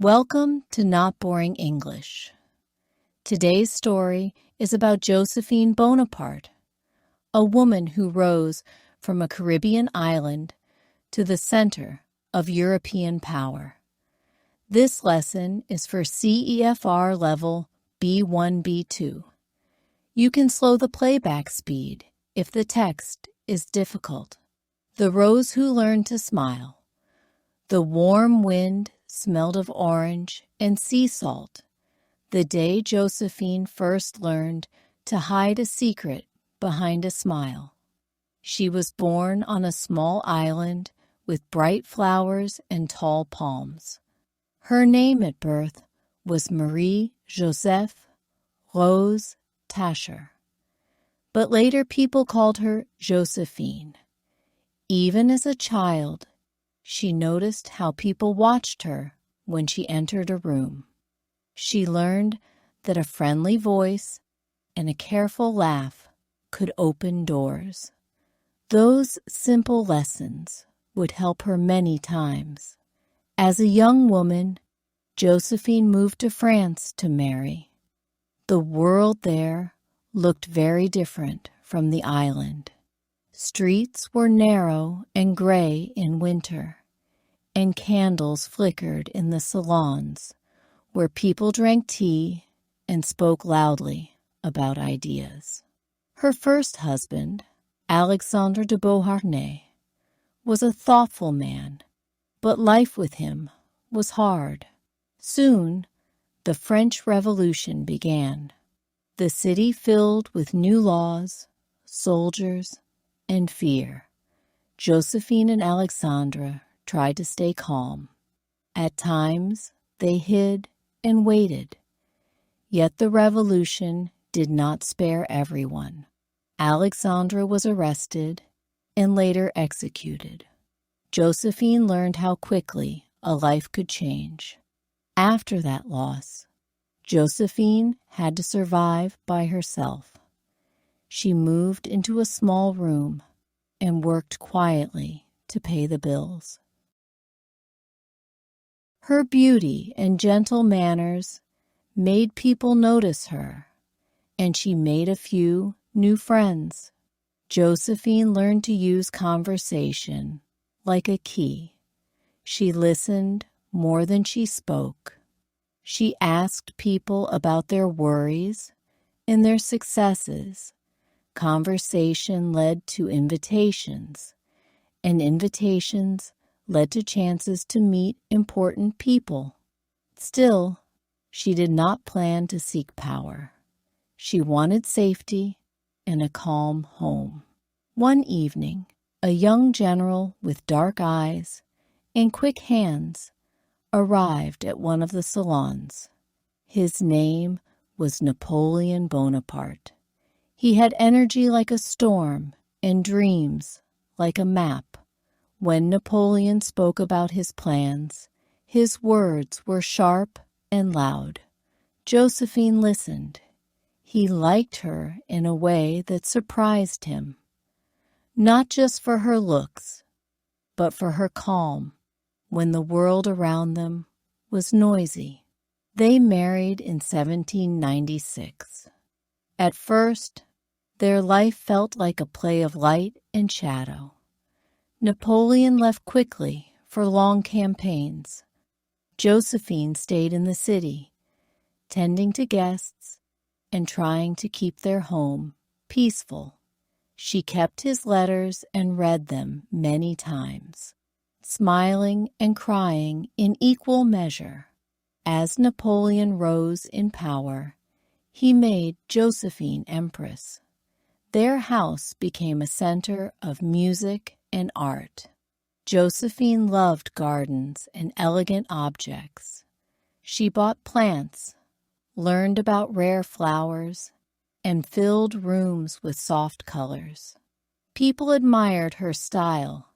Welcome to Not Boring English. Today's story is about Josephine Bonaparte, a woman who rose from a Caribbean island to the center of European power. This lesson is for CEFR level B1-B2. You can slow the playback speed if the text is difficult. The rose who learned to smile. The warm wind smelled of orange and sea salt the day Josephine first learned to hide a secret behind a smile. She was born on a small island with bright flowers and tall palms. Her name at birth was Marie Joseph Rose Tascher, but later people called her Josephine. Even as a child, she noticed how people watched her when she entered a room. She learned that a friendly voice and a careful laugh could open doors. Those simple lessons would help her many times. As a young woman, Josephine moved to France to marry. The world there looked very different from the island. Streets were narrow and gray in winter, and candles flickered in the salons where people drank tea and spoke loudly about ideas. Her first husband, Alexandre de Beauharnais, was a thoughtful man, but life with him was hard. Soon, the French Revolution began. The city filled with new laws, soldiers, and fear. Josephine and Alexandre tried to stay calm. At times, they hid and waited. Yet the revolution did not spare everyone. Alexandre was arrested and later executed. Josephine learned how quickly a life could change. After that loss, Josephine had to survive by herself. She moved into a small room and worked quietly to pay the bills. Her beauty and gentle manners made people notice her, and she made a few new friends. Josephine learned to use conversation like a key. She listened more than she spoke. She asked people about their worries and their successes. Conversation led to invitations, and invitations led to chances to meet important people. Still, she did not plan to seek power. She wanted safety and a calm home. One evening, a young general with dark eyes and quick hands arrived at one of the salons. His name was Napoleon Bonaparte. He had energy like a storm and dreams like a map. When Napoleon spoke about his plans, his words were sharp and loud. Josephine listened. He liked her in a way that surprised him, not just for her looks, but for her calm when the world around them was noisy. They married in 1796. At first, their life felt like a play of light and shadow. Napoleon left quickly for long campaigns. Josephine stayed in the city, tending to guests and trying to keep their home peaceful. She kept his letters and read them many times, smiling and crying in equal measure. As Napoleon rose in power, he made Josephine empress. Their house became a center of music and art. Josephine loved gardens and elegant objects. She bought plants, learned about rare flowers, and filled rooms with soft colors. People admired her style.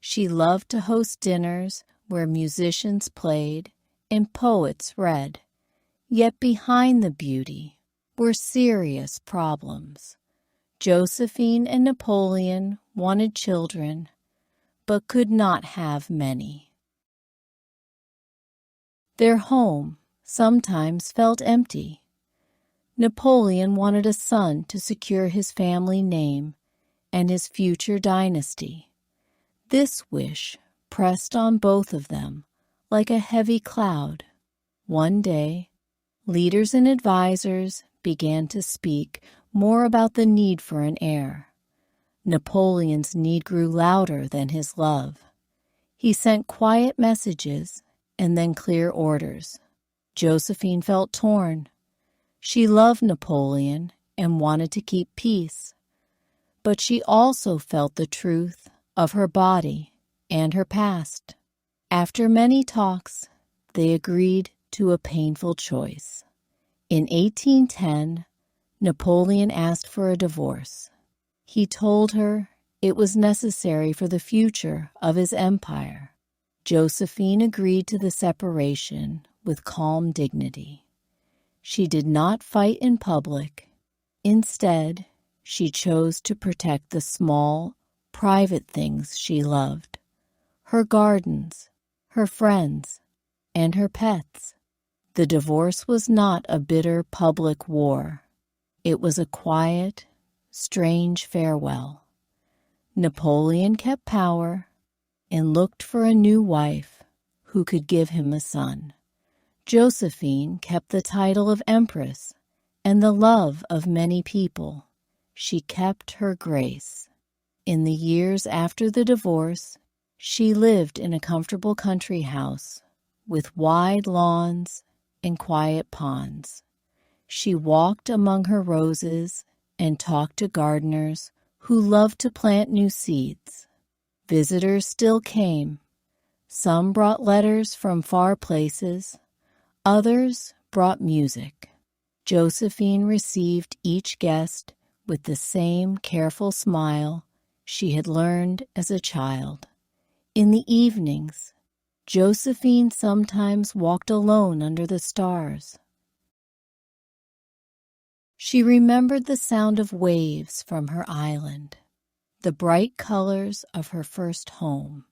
She loved to host dinners where musicians played and poets read. Yet behind the beauty were serious problems. Josephine and Napoleon wanted children, but could not have many. Their home sometimes felt empty. Napoleon wanted a son to secure his family name and his future dynasty. This wish pressed on both of them like a heavy cloud. One day, leaders and advisors began to speak more about the need for an heir. Napoleon's need grew louder than his love. He sent quiet messages and then clear orders. Josephine felt torn. She loved Napoleon and wanted to keep peace, but she also felt the truth of her body and her past. After many talks, they agreed to a painful choice. In 1810, Napoleon asked for a divorce. He told her it was necessary for the future of his empire. Josephine agreed to the separation with calm dignity. She did not fight in public. Instead, she chose to protect the small, private things she loved: her gardens, her friends, and her pets. The divorce was not a bitter public war. It was a quiet, strange farewell. Napoleon kept power and looked for a new wife who could give him a son. Josephine kept the title of Empress and the love of many people. She kept her grace. In the years after the divorce, she lived in a comfortable country house with wide lawns and quiet ponds. She walked among her roses and talked to gardeners who loved to plant new seeds. Visitors still came. Some brought letters from far places. Others brought music. Josephine received each guest with the same careful smile she had learned as a child. In the evenings, Josephine sometimes walked alone under the stars. She remembered the sound of waves from her island, the bright colors of her first home,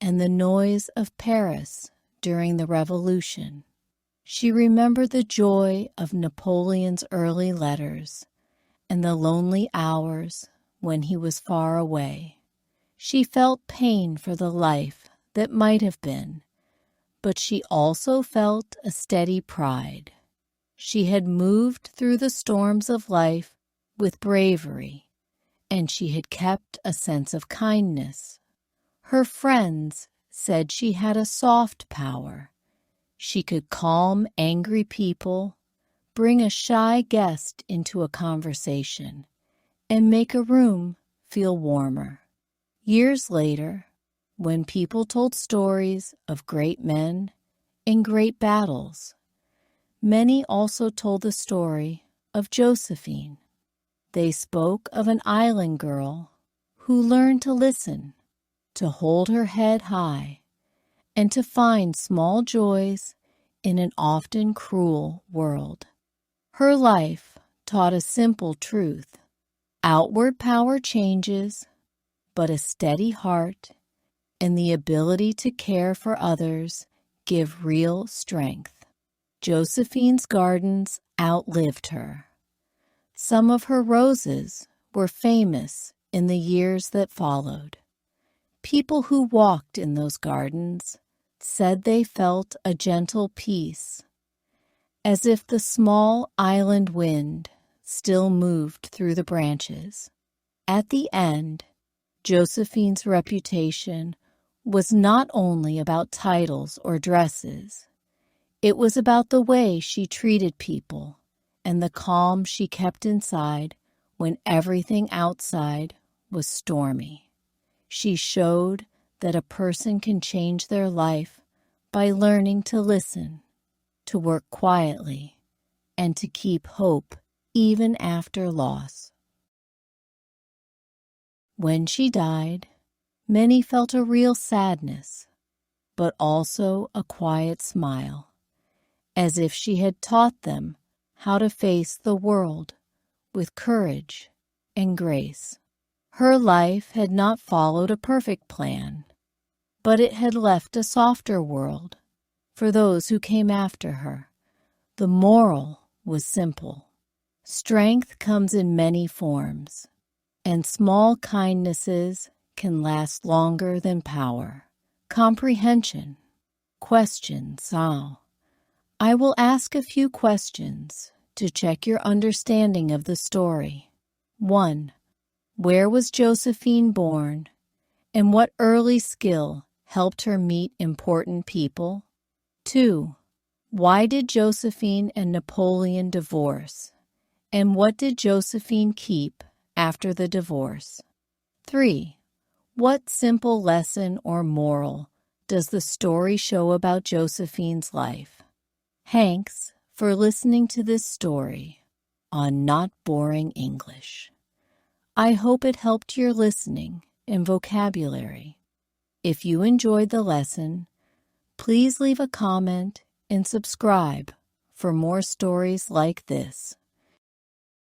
and the noise of Paris during the Revolution. She remembered the joy of Napoleon's early letters and the lonely hours when he was far away. She felt pain for the life that might have been, but she also felt a steady pride. She had moved through the storms of life with bravery, and she had kept a sense of kindness. Her friends said she had a soft power. She could calm angry people, bring a shy guest into a conversation, and make a room feel warmer. Years later, when people told stories of great men and great battles, many also told the story of Josephine. They spoke of an island girl who learned to listen, to hold her head high, and to find small joys in an often cruel world. Her life taught a simple truth: outward power changes, but a steady heart and the ability to care for others give real strength. Josephine's gardens outlived her. Some of her roses were famous in the years that followed. People who walked in those gardens said they felt a gentle peace, as if the small island wind still moved through the branches. At the end, Josephine's reputation was not only about titles or dresses. It was about the way she treated people and the calm she kept inside when everything outside was stormy. She showed that a person can change their life by learning to listen, to work quietly, and to keep hope even after loss. When she died, many felt a real sadness, but also a quiet smile, as if she had taught them how to face the world with courage and grace. Her life had not followed a perfect plan, but it had left a softer world for those who came after her. The moral was simple. Strength comes in many forms, and small kindnesses can last longer than power. Comprehension. Question solve. I will ask a few questions to check your understanding of the story. 1. Where was Josephine born, and what early skill helped her meet important people? 2. Why did Josephine and Napoleon divorce, and what did Josephine keep after the divorce? 3. What simple lesson or moral does the story show about Josephine's life? Thanks for listening to this story on Not Boring English. I hope it helped your listening and vocabulary. If you enjoyed the lesson, please leave a comment and subscribe for more stories like this.